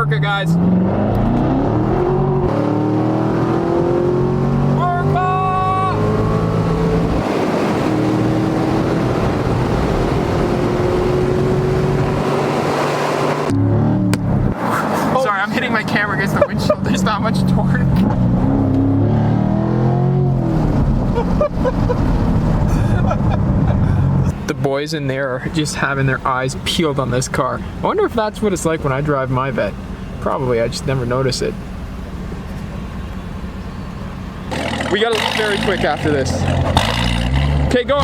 Work it, guys. Sorry, I'm hitting my camera against the windshield. There's not much torque. The boys in there are just having their eyes peeled on this car. I wonder if that's what it's like when I drive my Vette. Probably, I just never notice it. We gotta leave very quick after this. Okay, go.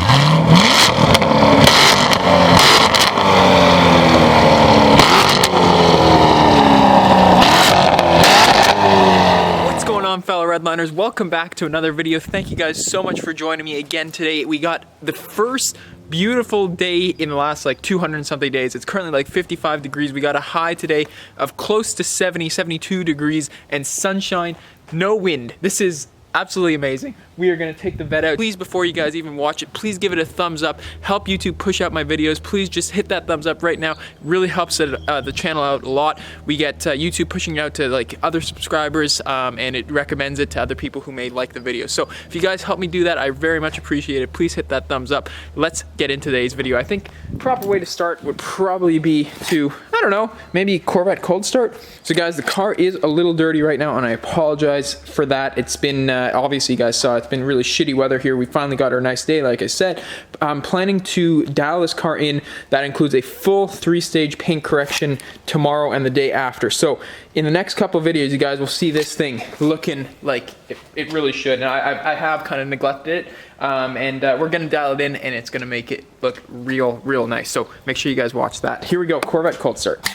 What's going on, fellow Redliners? Welcome back to another video. Thank you guys so much for joining me again today. We got the first beautiful day in the last like 200 and something days. It's currently like 55 degrees. We got a high today of close to 70, 72 degrees and sunshine, no wind. This is absolutely amazing. We are gonna take the Vette out. Please, before you guys even watch it, please give it a thumbs up. Help YouTube push out my videos. Please just hit that thumbs up right now. It really helps the channel out a lot. We get YouTube pushing it out to like other subscribers and it recommends it to other people who may like the video. So if you guys help me do that, I very much appreciate it. Please hit that thumbs up. Let's get into today's video. I think the proper way to start would probably be to, I don't know, maybe Corvette cold start. So guys, the car is a little dirty right now and I apologize for that. It's been, obviously you guys saw, it's been really shitty weather here. We finally got our nice day, like I said. I'm planning to dial this car in. That includes a full 3-stage paint correction tomorrow and the day after. So in the next couple of videos, you guys will see this thing looking like it really should. And I have kind of neglected it. We're gonna dial it in and it's gonna make it look real nice. So make sure you guys watch that. Here we go, Corvette cold start.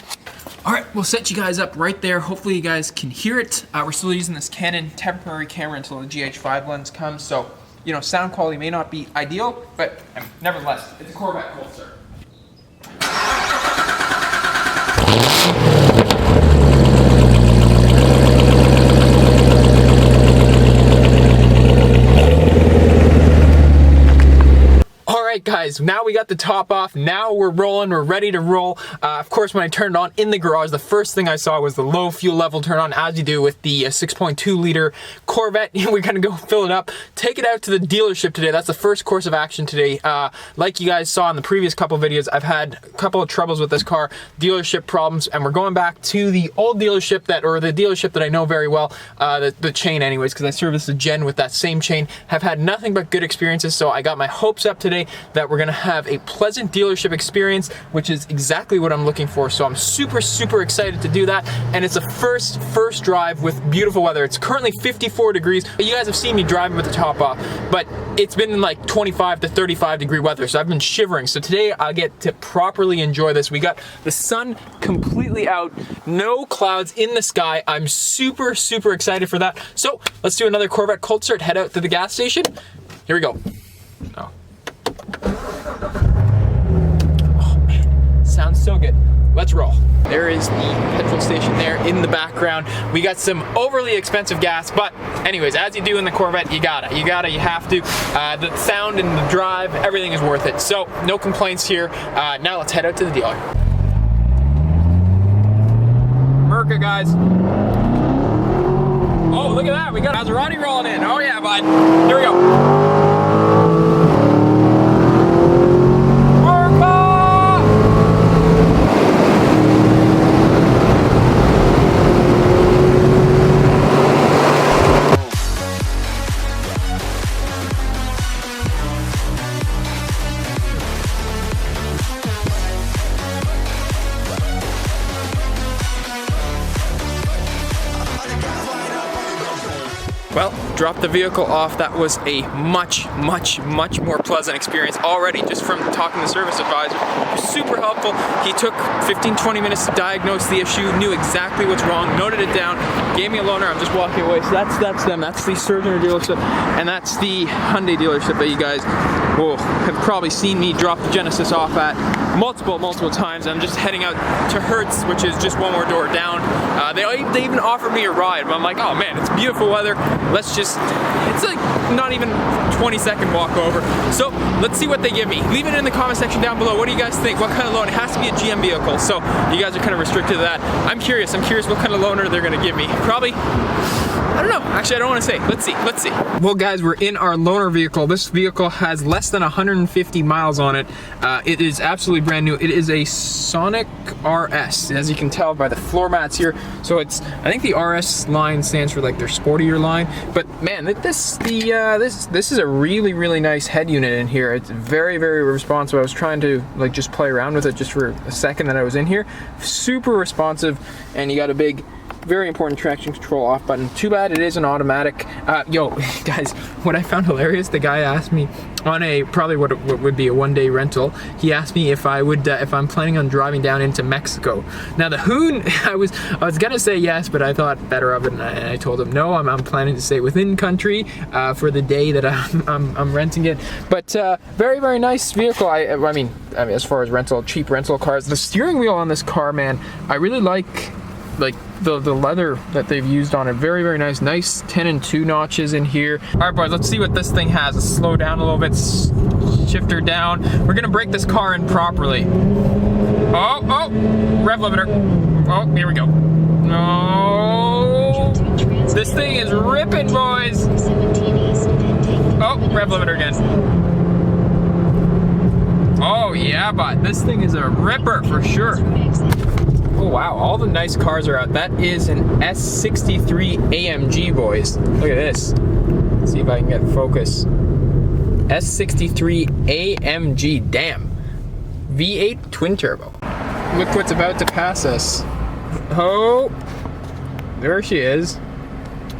All right, we'll set you guys up right there. Hopefully you guys can hear it. We're still using this Canon temporary camera until the GH5 lens comes. So, you know, sound quality may not be ideal, but nevertheless, it's a Corvette cold start. Alright guys, now we got the top off, now we're rolling, we're ready to roll. Of course, when I turned it on in the garage, the first thing I saw was the low fuel level turn on, as you do with the 6.2 liter Corvette. We're gonna go fill it up, take it out to the dealership today. That's the first course of action today. Like you guys saw in the previous couple videos, I've had a couple of troubles with this car, dealership problems, and we're going back to the old dealership the dealership that I know very well, the chain anyways, because I serviced the Gen with that same chain. Have had nothing but good experiences, so I got my hopes up today that we're gonna have a pleasant dealership experience, which is exactly what I'm looking for. So I'm super excited to do that. And it's a first drive with beautiful weather. It's currently 54 degrees. You guys have seen me driving with the top off, but it's been like 25 to 35 degree weather. So I've been shivering. So today I get to properly enjoy this. We got the sun completely out, no clouds in the sky. I'm super excited for that. So let's do another Corvette cold start, head out to the gas station. Here we go. Oh. Oh man, sounds so good. Let's roll. There is the petrol station there in the background. We got some overly expensive gas, but anyways, as you do in the Corvette, you have to. The sound and the drive, everything is worth it. So no complaints here. Now let's head out to the dealer. Merca, guys. Oh, look at that. We got Maserati rolling in. Oh yeah, bud. Here we go. Well, dropped the vehicle off. That was a much more pleasant experience already, just from talking to the service advisor. He was super helpful. He took 15-20 minutes to diagnose the issue, knew exactly what's wrong, noted it down, gave me a loaner. I'm just walking away. So that's them. That's the Surgeon dealership, and that's the Hyundai dealership that you guys will have probably seen me drop the Genesis off at. multiple times. I'm just heading out to Hertz, which is just one more door down. They even offered me a ride, but I'm like, oh man, it's beautiful weather. Let's just, it's like not even 20-second walk over. So let's see what they give me. Leave it in the comment section down below. What do you guys think? What kind of loan? It has to be a GM vehicle, so you guys are kind of restricted to that. I'm curious what kind of loaner they're gonna give me. Probably, I don't know. Actually, I don't want to say. Let's see. Well, guys, we're in our loaner vehicle. This vehicle has less than 150 miles on it. It is absolutely brand new. It is a Sonic RS, as you can tell by the floor mats here. So it's, I think the RS line stands for like their sportier line. But man, this is a really nice head unit in here. It's very responsive. I was trying to like just play around with it just for a second that I was in here. Super responsive, and you got a big, very important traction control off button. Too bad it is an automatic. Yo, guys, what I found hilarious, the guy asked me on a, probably what would be a one-day rental, he asked me if I would, if I'm planning on driving down into Mexico. Now the hoon, I was gonna say yes, but I thought better of it, and I told him no, I'm planning to stay within country for the day that I'm renting it. But very nice vehicle. I mean, as far as cheap rental cars, the steering wheel on this car, man, I really like the leather that they've used on it. Very nice 10 and 2 notches in here. All right, boys, let's see what this thing has. Let's slow down a little bit, shifter down. We're gonna break this car in properly. Oh, rev limiter. Oh, here we go. No, this thing is ripping, boys. Oh, rev limiter again. Oh yeah, but this thing is a ripper for sure. Oh wow, all the nice cars are out. That is an S63 AMG, boys. Look at this. Let's see if I can get focus. S63 AMG, damn. V8 twin turbo. Look what's about to pass us. Oh, there she is.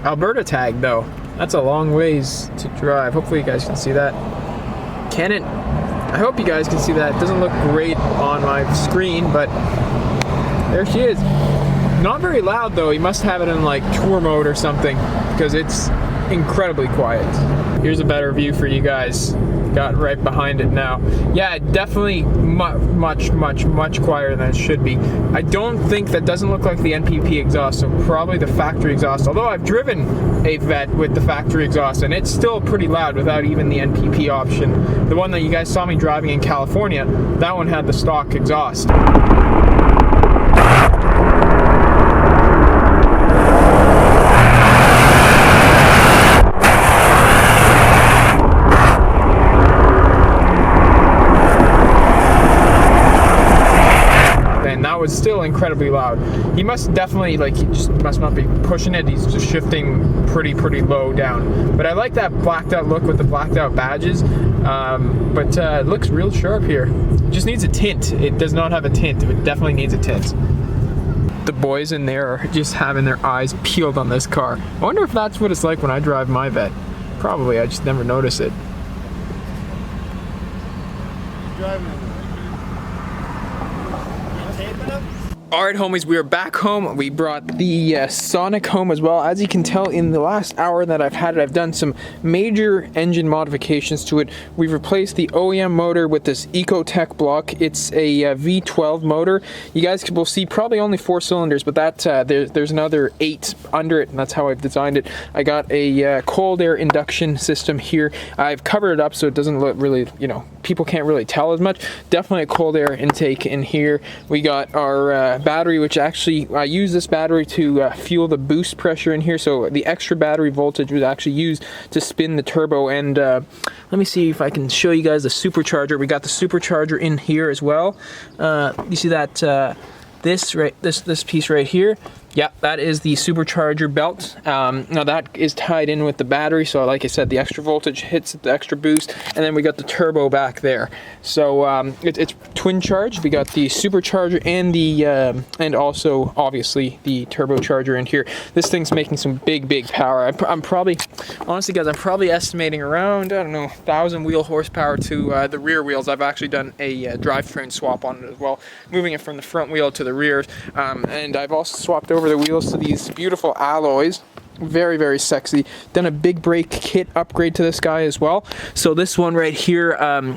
Alberta tag though. That's a long ways to drive. Hopefully you guys can see that. Canon, I hope you guys can see that. It doesn't look great on my screen, but there she is. Not very loud though. You must have it in like tour mode or something, because it's incredibly quiet. Here's a better view for you guys. Got right behind it now. Yeah, definitely much quieter than it should be. I don't think, that doesn't look like the NPP exhaust, so probably the factory exhaust. Although I've driven a Vette with the factory exhaust, and it's still pretty loud without even the NPP option. The one that you guys saw me driving in California, that one had the stock exhaust. Was still incredibly loud. He must definitely, like, he just must not be pushing it. He's just shifting pretty low down. But I like that blacked out look with the blacked out badges. But it looks real sharp here. It just needs a tint. It does not have a tint. It definitely needs a tint. The boys in there are just having their eyes peeled on this car. I wonder if that's what it's like when I drive my Vette. Probably. I just never notice it. Driving it. All right, homies, we are back home. We brought the Sonic home as well. As you can tell, in the last hour that I've had it, I've done some major engine modifications to it. We've replaced the OEM motor with this Ecotech block. It's a V12 motor. You guys will see probably only 4 cylinders, but that there's another 8 under it, and that's how I've designed it. I got a cold air induction system here. I've covered it up so it doesn't look really, you know, people can't really tell as much. Definitely a cold air intake in here. We got our battery, which actually I use this battery to fuel the boost pressure in here, so the extra battery voltage was actually used to spin the turbo. And let me see if I can show you guys the supercharger. We got the supercharger in here as well. You see that this piece right here? Yeah, that is the supercharger belt. Now that is tied in with the battery, so like I said, the extra voltage hits the extra boost, and then we got the turbo back there. So it's twin charged. We got the supercharger and the and also obviously the turbocharger in here. This thing's making some big power. I'm probably, honestly guys, I'm probably estimating around, I don't know, 1,000 wheel horsepower to the rear wheels. I've actually done a drivetrain swap on it as well, moving it from the front wheel to the rear, and I've also swapped over the wheels to these beautiful alloys. Very, very sexy. Done a big brake kit upgrade to this guy as well. So this one right here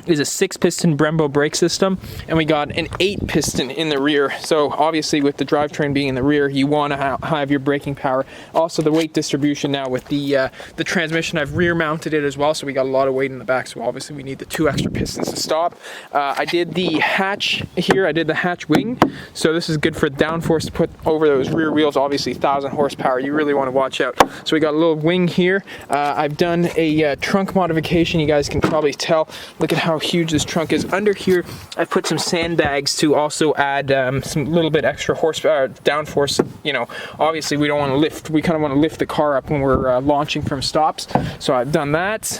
is a 6-piston Brembo brake system, and we got an 8-piston in the rear. So obviously with the drivetrain being in the rear, you want to have your braking power. Also the weight distribution now with the transmission, I've rear mounted it as well, so we got a lot of weight in the back. So obviously we need the 2 extra pistons to stop. I did the hatch here. I did the hatch wing. So this is good for downforce to put over those rear wheels. Obviously 1,000 horsepower. You really want to watch out. So we got a little wing here. I've done a trunk modification. You guys can probably tell. Look at how huge this trunk is. Under here, I've put some sandbags to also add some little bit extra horsepower, downforce. You know, obviously we don't want to lift. We kind of want to lift the car up when we're launching from stops. So I've done that.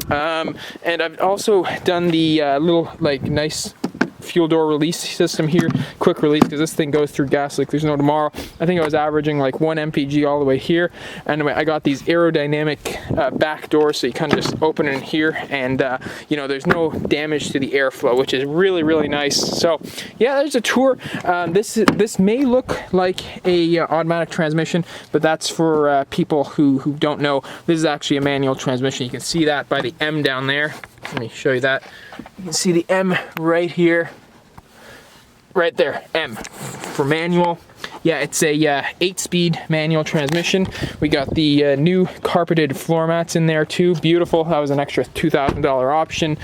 And I've also done the little like nice fuel door release system here, quick release, because this thing goes through gas like there's no tomorrow. I think I was averaging like 1 mpg all the way here. Anyway, I got these aerodynamic back doors, so you kind of just open it in here, and you know, there's no damage to the airflow, which is really, really nice. So yeah, there's a tour. This may look like a automatic transmission, but that's for people who don't know. This is actually a manual transmission. You can see that by the M down there. Let me show you that. You can see the M right here. Right there, M for manual. Yeah, it's a 8-speed manual transmission. We got the new carpeted floor mats in there too. Beautiful. That was an extra $2,000 option.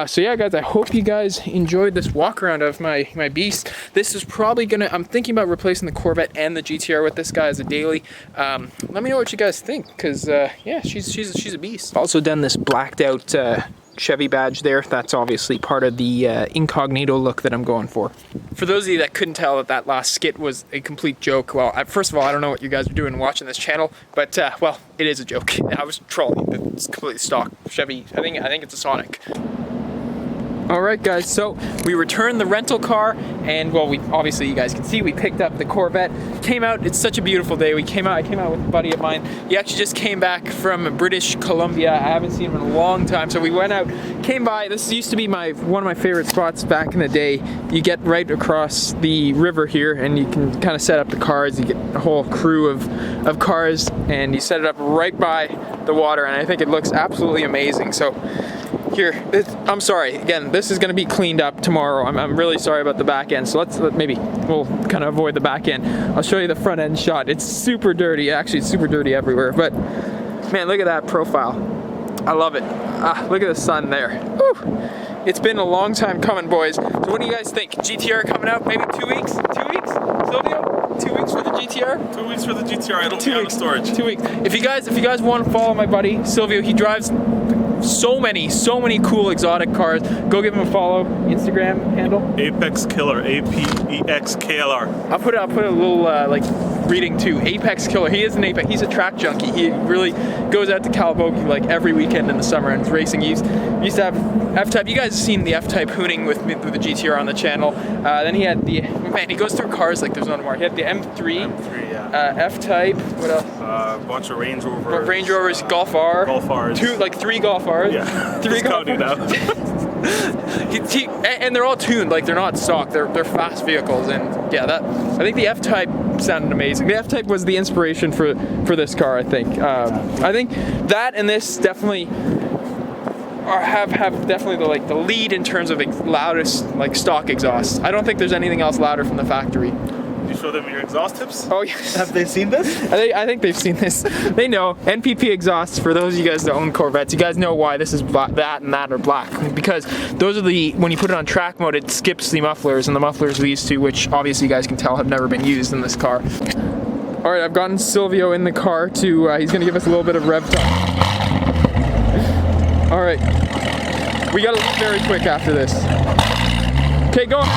So yeah, guys, I hope you guys enjoyed this walk around of my beast. This is probably gonna, I'm thinking about replacing the Corvette and the GTR with this guy as a daily. Let me know what you guys think, because yeah, she's a beast. Also done this blacked out Chevy badge there. That's obviously part of the incognito look that I'm going for. For those of you that couldn't tell that last skit was a complete joke, well, first of all, I don't know what you guys are doing watching this channel, but well, it is a joke. I was trolling. It's completely stock Chevy. I think it's a Sonic. All right, guys, so we returned the rental car, and well, we obviously, you guys can see, we picked up the Corvette. Came out, it's such a beautiful day. I came out with a buddy of mine. He actually just came back from British Columbia. I haven't seen him in a long time, so we went out, came by. This used to be one of my favorite spots back in the day. You get right across the river here, and you can kind of set up the cars. You get a whole crew of cars, and you set it up right by the water, and I think it looks absolutely amazing. So here, I'm sorry, again, this is going to be cleaned up tomorrow. I'm really sorry about the back end, so maybe we'll kind of avoid the back end. I'll show you the front end shot. It's super dirty. Actually, it's super dirty everywhere, but man, look at that profile. I love it. Look at the sun there. Whew. It's been a long time coming, boys. So what do you guys think? GTR coming out maybe 2 weeks? 2 weeks? Silvio? 2 weeks for the GTR? 2 weeks for the GTR. It'll be out of storage. 2 weeks. If you guys want to follow my buddy Silvio, he drives so many cool exotic cars. Go give him a follow. Instagram handle? Apex Killer. APEXKLR. I'll put a little like reading too. Apex Killer. He is an Apex. He's a track junkie. He really goes out to Calabogie like every weekend in the summer and is racing. He used to have F-Type. You guys have seen the F-Type hooning with the GTR on the channel. Then he had the, man, he goes through cars like there's no tomorrow. He had the M3, yeah. F-Type. What else? A bunch of Range Rovers. Range Rovers, Golf R. Golf Rs. 3 Golf Rs. Yeah. 3 Golf Rs. And they're all tuned, like they're not stock. They're fast vehicles, and yeah, I think the F-Type sounded amazing. The F-Type was the inspiration for this car, I think. I think that and this definitely have definitely the lead in terms of loudest like stock exhausts. I don't think there's anything else louder from the factory. Did you show them your exhaust tips? Oh yes. Have they seen this? I think they've seen this. They know. NPP exhausts, for those of you guys that own Corvettes, you guys know why this is that and that are black. Because those are when you put it on track mode, it skips the mufflers, and the mufflers are these two, which obviously you guys can tell have never been used in this car. All right, I've gotten Silvio in the car to, he's gonna give us a little bit of rev time. All right, we gotta leave very quick after this. Okay, go on.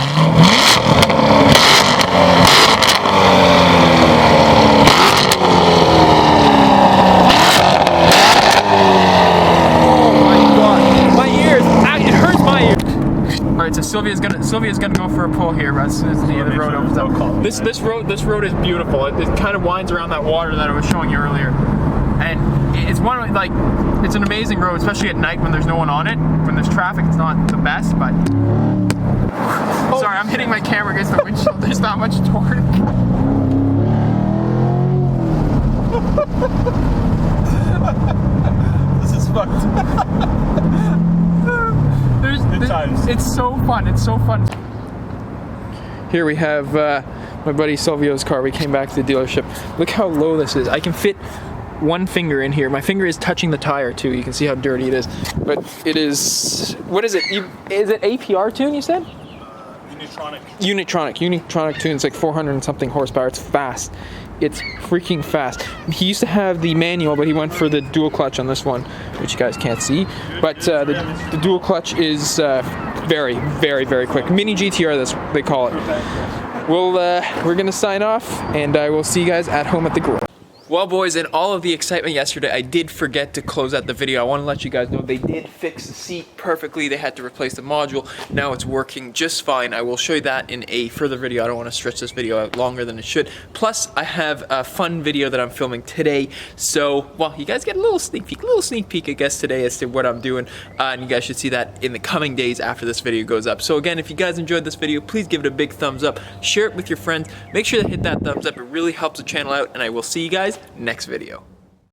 Alright, so Sylvia's gonna go for a pull here as soon as the road opens up. This road is beautiful. It kind of winds around that water that I was showing you earlier, and it's it's an amazing road, especially at night when there's no one on it. When there's traffic, it's not the best, but sorry, I'm hitting my camera against the windshield. There's not much torque. fun. It's so fun. Here we have my buddy Silvio's car. We came back to the dealership. Look how low this is. I can fit one finger in here. My finger is touching the tire too. You can see how dirty it is. But it is, what is it? Is it APR tune you said? Unitronic tune. It's like 400 and something horsepower. It's fast. It's freaking fast. He used to have the manual, but he went for the dual clutch on this one, which you guys can't see. But the dual clutch is very, very, very quick. Mini GTR, they call it. We're gonna sign off, and I will see you guys at home at the garage. Well, boys, in all of the excitement yesterday, I did forget to close out the video. I want to let you guys know they did fix the seat perfectly. They had to replace the module. Now it's working just fine. I will show you that in a further video. I don't want to stretch this video out longer than it should. Plus, I have a fun video that I'm filming today. So, well, you guys get a little sneak peek, I guess, today as to what I'm doing. And you guys should see that in the coming days after this video goes up. So again, if you guys enjoyed this video, please give it a big thumbs up. Share it with your friends. Make sure to hit that thumbs up. It really helps the channel out. And I will see you guys next video.